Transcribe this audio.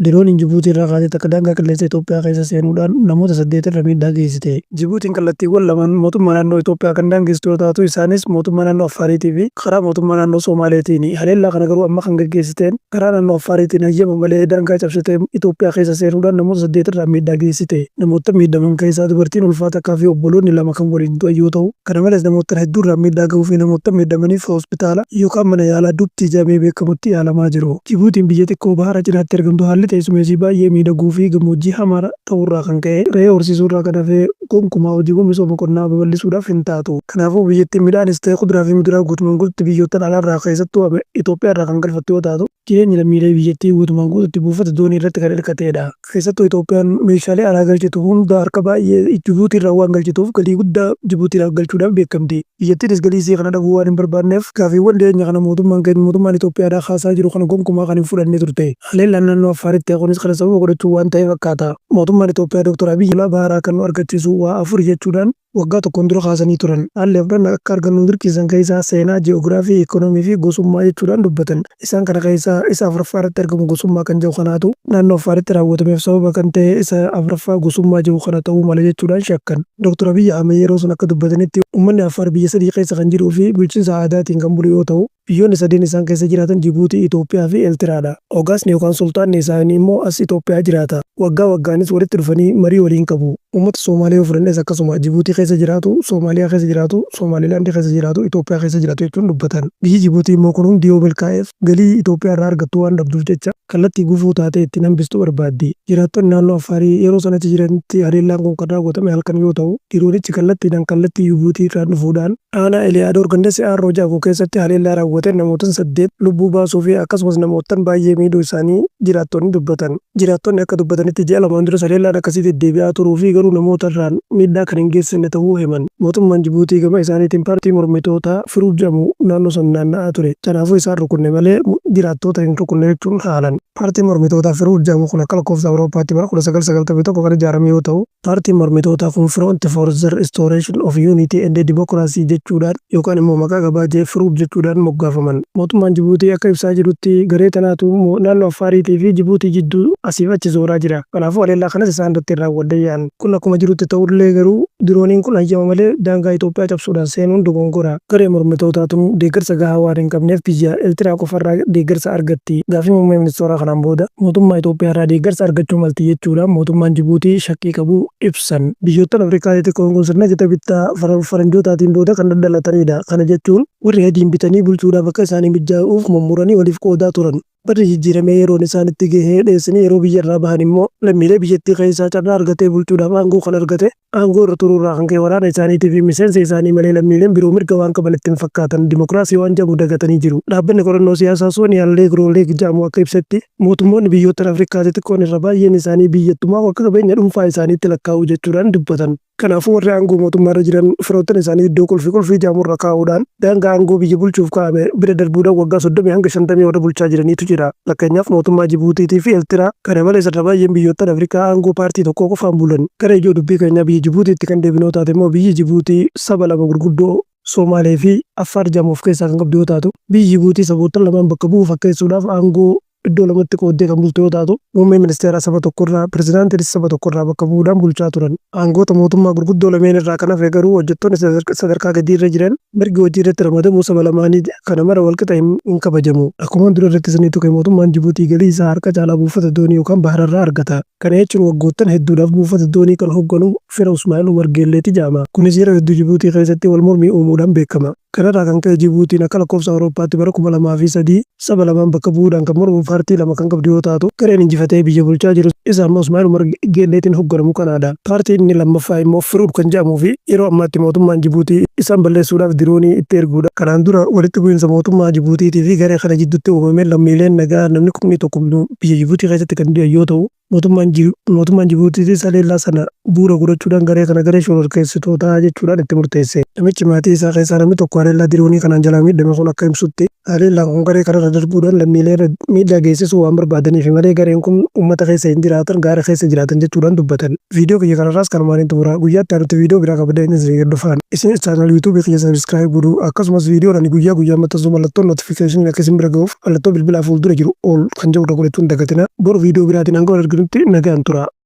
Dirooniin Jibuutii irraa kaatee takka daangaa qilleensa Itoophiyaa keessa seenuudhaan namoota 8 irra miidhaa geessite. Jibuutiin kallattiiwwan lamaan mootummaa naannoo Itoophiyaa kan daangeessitu yoo taatu isaanis mootummaa naannoo Affaariitii fi karaa mootummaa naannoo Somaaleetiini. Haleellaa kana garuu amma kan gaggeessiteen karaa naannoo Affaariitiin hayyama malee daangaa cabsitee Itoophiyaa keessa seenuudhaan namoota 8 irraa miidhaa geessite. Namoota miidhaman keessaa dubartiin ulfaata akka fi obboloonni 2 kan waliin du'an yoo ta'u, kana malees namoota hedduu irraa miidhaa gahuu fi namoota miidhamaniif hospitaala yookaan mana yaalaa Dubtii jedhamee beekamutti yaalamaa jiru. Jibuutiin biyya xiqqoo bahara cinaatti argamtu haalli teessuma ishii baay'ee miidhaguu fi gammoojjii hamaa ta'urraa kan ka'e re'ee horsiisuurraa kan hafe gonkumaa hojiiwwan misooma qonnaa babal'isuudhaaf hin taatu. Kanaafuu biyyattiin midhaanis ta'e kuduraa fi muduraa guutumaan guututti biyyoota alaarraa keessattuu Itoophiyaa irraa kan galfattu yoo taatu, jireenyi lammiilee biyyattii guutumaan guututti buufata doonii irratti kan hirkatedha. Keessattuu Itoophiyaan meeshaalee alaa galchitu hunda harka baay'ee Jibuutii irraa waan galchituuf galii guddaa Jibuutiidhaaf galchuudhaan beekamti. Biyyattiinis galii ishee kana dhabuu waan hin barbaanneef gaaffiiwwan dhiyeenya kana mootummaan Itoophiyaadhaa kaasaa jiru kana gonkumaa kan hin fudhanne turte. Haleellaan naannoo Affaaritti kunis kana sababa godhachuu waan ta'e fakkaata. Mootummaan Itoophiyaa Dr. Abiyyi ulaa baharaa kan nu argachiisu waa 4 jechuudhaan waggaa tokkoon dura kaasanii turan. Haalli afran akka argannu dirqisiisan keessaa seenaa, ji'oogiraafii, ikoonoomii fi gosummaa jechuudhaan dubbatan. Isaan kana keessaa isa Afuraffaa irratti argamu gosummaa kan jedhu kanaatu naannoo Affaaritti raawwatameef sababa kan ta'e isa Afuraffaa gosummaa jedhu kana ta'uu mala jechuudhaan shakkan. Dr. Abiyyi Ahmed yeroo sun akka dubbatanitti uummanni Affaar biyya sadii keessa kan jiruu fi bulchiinsa aadaatiin kan bulu yoo ta'u, biyyoonni sadeen isaan keessa jiraatan Jibuutii, Itoophiyaa fi Eertiraadha. Ogaasni yookaan sultaanni isaanii immoo as Itoophiyaa jiraata. Waggaa waggaanis walitti dhufanii marii waliin qabu. Uummata Soomaalee ofirrannees akkasuma Jibuutii keessa jiraatu, Soomaaliyaa keessa jiraatu, Somaalilaandii keessa jiraatu, Itoophiyaa keessa jiraatu jechuun dubbatan. Biyyi Jibuutii immoo kun hundi yoo milkaa'eef galii Itoophiyaa irraa argattu waan dhabduuf jecha kallattii gufuu taatee itti hambistuu barbaaddi. Jiraattonni naannoo Affaarii yeroo sanatti jiranitti haleellaan kun kan raawwatame halkan yoo ta'u, diroonichi kallattii Jibuutii irraa dhufuudhaan aanaa Eliyaador Gandes Aarroo Jaagoo keessatti haleellaa raawwate namootan 8 lubbuu baasuu fi akkasumas namootan baay'ee miidhuu isaanii jiraattonni dubbatan. Jiraattonni akka dubbatanitti ji'a lamaan dura haleellaan akkasii deddeebi'aa turuu fi garuu namoota irraan miidhaa kan hin geessine ta'uu himan. Mootummaan Jibuutii gama isaaniitiin paartii mormitootaa Firuud jedhamu naannoo sana naanna'aa ture. Kanaafuu isaan rukunne malee jiraattota hin rukunne jechuun haalan. Paartiin mormitootaa Firuud jedhamu kun akka lakkoofsa Awurooppaatti bara 1991 kan ijaarame yoo ta'u, paartiin mormitootaa kun Front for the Restoration of Unity and Democracy jechuudhaan yookaan immoo maqaa gabaajee Firuud jechuudhaan moggaafaman. Mootummaan Jibuutii akka ibsaa jirutti garee tanaatu naannoo Affaariitii fi Jibuutii jidduu asiif achi zooraa jira. Kanaafuu haleellaa kanas isaan irratti raawwadhan. Kun akkuma jirutti ta'ullee garuu dirooniin kun hayyama malee daangaa Itoophiyaa cabsuudhaan seenuun dogongora. Garee mormitootaatu deeggarsa gahaa waan hin qabneef biyya Eertiraa qofarraa deeggarsa argatti. Gaaffii muummee ministeeraa kanaan booda mootummaa Itoophiyaa irraa deeggarsa argachuu malti jechuudhaan mootummaan Jibuutii shakkii qabu ibsan. Biyyoottan Afrikaa xixiqqoon kun sirna gita bittaa faranjootaatiin booda kan daldalatanidha. Kana jechuun warri adiin bitanii bulchuudhaaf akka isaanii mijaa'uuf mummuranii waliif qoodaa turan. Barri jijjiiramee yeroon isaanitti gahee dheessanii yeroo biyya irraa bahan immoo lammiilee biyyattii keessaa carraa argatee bulchuudhaaf aangoo kan argate aangoo irra turuurraa kan ka'e waraana isaaniitii fi miseensa isaanii malee lammiileen biroo mirga waan qaban ittiin fakkaatan dimokiraasii waan jedhamu dagatanii jiru. Dhaabbanni qorannoo siyaasaa Sooniyaa Leegiroolleeg jedhamu akka ibsetti mootummoonni biyyoota Afrikaa xixiqqoon irra baay'een isaanii biyyattummaa akka qabeenya dhuunfaa isaaniitti lakkaa'u jechuudhaan dubbatan. Kanaafuu warri aangoo mootummaa irra jiran firoottan isaanii iddoo qulfii jaamurra kaa'uudhaan daangaa aangoo biyya bulchuuf kaa'ame bira darbuudhaan waggaa 30 hanga 50 warra bulchaa jiraniitu jira. Fakkeenyaaf mootummaa Jibuutiitii fi Eertiraa kana malees irra baay'een biyyoottan Afrikaa aangoo paartii tokkoo qofaan bulan. Gara ijoo dubbii keenyaa biyya Jibuutiitti kan deebinoo taate immoo biyyi Jibuutii saba lama gurguddoo Somaalee fi Affaar jedhamu of keessaa kan qabdu yoo taatu, biyyi Jibuutii saboota lamaan bakka bu'uu fakkeessuudhaaf aangoo iddoo lamatti qooddee kan bultu yoo taatu, muummee ministeeraa saba tokkorraa pirezidaantiinis saba tokkorraa bakka bu'uudhaan bulchaa turan. Aangoota mootummaa gurguddoo lameen irraa kan hafe garuu hojjettoonni sadarkaa gadii irra jiran mirgi hojii irratti ramadamuu saba lamaanii kana mara walqixa hin kabajamu. Akkuma dura irratti sanii tuqe mootummaan Jibuutii galii isaa harka caalaa buufata doonii yookaan bahararraa argata. Kana jechuun waggoottan hedduudhaaf buufata doonii kan hoogganu Fira Usmaa'il Umar Geelleeti jedhama. Kunis yeroo hedduu Jibuutii keessatti wal mormii uumuudhaan beekama. Kanarraa kan ka'e Jibuutiin akka lakkoofsa Awurooppaatti bara 2003 saba lamaan bakka bu'uudhaan kan mormu paartii lama kan qabdu yoo taatu, gareen injifatee biyya bulchaa jiru isa ammoo Usmaa'il Umar Geelleetiin hoogganamu kanaadha. Paartiin inni lammaffaa immoo Firuud kan jedhamuu fi yeroo ammaatti mootummaan Jibuutii isaan balleessuudhaaf diroonii itti erguudha. Kanaan dura walitti bu'iinsa mootummaa Jibuutiitii fi garee kana jidduutti uumameen lammiileen nagaa namni 11 biyya Jibuutii keessatti kan du'an yoo ta'u, mootummaan Jibuutiitis haleellaa sana bu'uura godhachuudhaan garee kana garee shororkeessitootaa jechuudhaan itti murteesse. Namichi maatii isaa keessaa namni tokko haleellaa diroonii kanaan jalaa miidhame kun akka ibsutti haleellaan kun garee kanarra darbuudhaan lammiilee miidhaa geessisuu waan barbaadaniif malee gareen kun uummata keessa hin jiraatan gaara keessa jiraatan jechuudhaan dubbatan. Viidiyoo kiyya kanarraas kanumaan hin xumura. Guyyaatti aanutti viidiyoo biraa qabadee inni isin hordofaan. Isinis chaanaal yuutuubii kiyya sabiskiraayib godhuu akkasumas viidiyoon ani guyyaa maxxansu mallattoon notifikashinii akka isin bira ga'uuf mallattoo bilbilaa fuuldura jiru ol kan jedhu godhachuun dagatina. Boru viidiyoo biraatiin hanga wal arginutti nagaan tura.